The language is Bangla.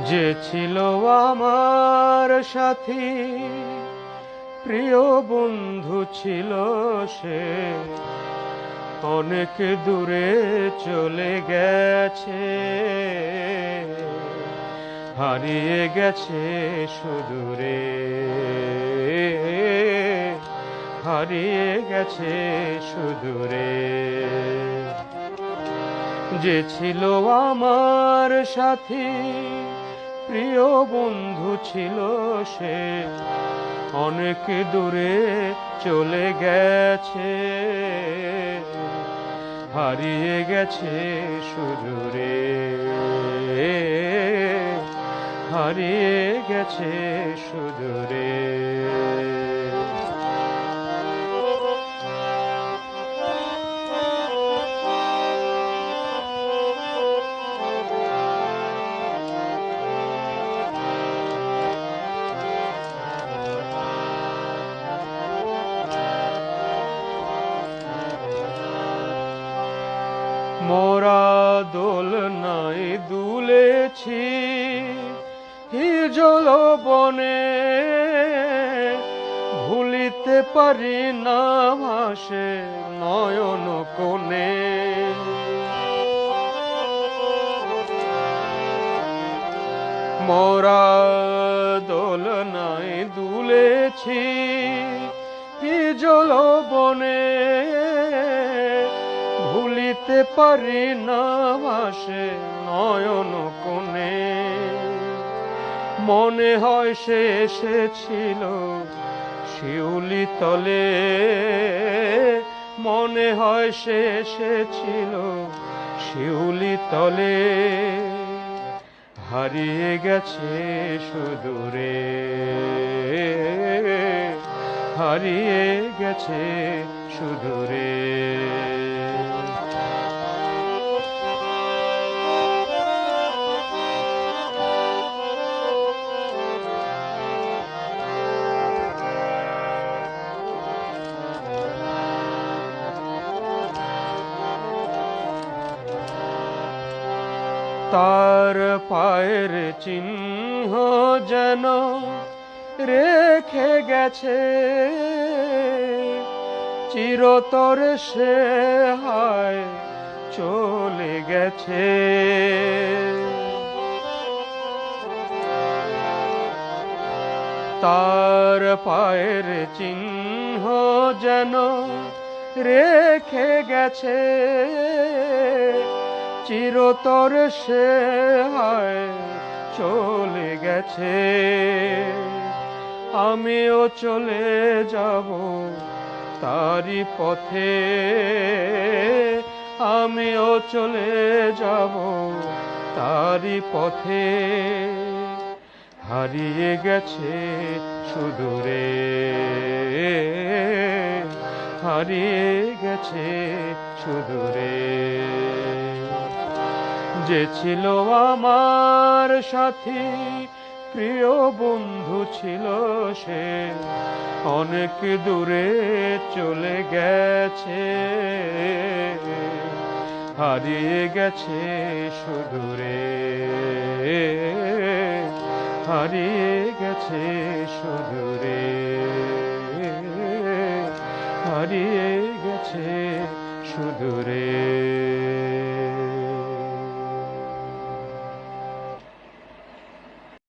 যে ছিল আমার সাথী, প্রিয় বন্ধু ছিল সে, অনেক দূরে চলে গেছে, হারিয়ে গেছে সুদূরে, হারিয়ে গেছে সুদূরে। যে ছিল আমার সাথী, প্রিয় বন্ধু ছিল সে, অনেক দূরে চলে গেছে, হারিয়ে গেছে সুদূরে, হারিয়ে গেছে সুদূরে। মোরা দোলনায় দুলেছি হিজল বনে, ভুলিতে পারি না ভাসে নয়ন কোণে। মোরা দোলনায় দুলেছি হিজল বনে, ভুলিতে পারি না ভাসে নয়ন কোণে। মনে হয় সে এসেছিল শিউলি তলে, মনে হয় সে এসেছিল শিউলি তলে, হারিয়ে গেছে সুদূরে, হারিয়ে গেছে সুদূরে। তার পায়ের চিহ্ন যেন রেখে গেছে, চিরতর সে হায় চলে গেছে। তার পায়ের চিহ্ন যেন রেখে গেছে, চিরতর সে হায় চলে গেছে। আমিও চলে যাব তারি পথে, আমিও চলে যাব তারি পথে, হারিয়ে গেছে সুদূরে, হারিয়ে গেছে সুদূরে। যে ছিল আমার সাথী, প্রিয় বন্ধু ছিল সে, অনেক দূরে চলে গেছে, হারিয়ে গেছে সুদূরে, হারিয়ে গেছে সুদূরে, হারিয়ে গেছে সুদূরে।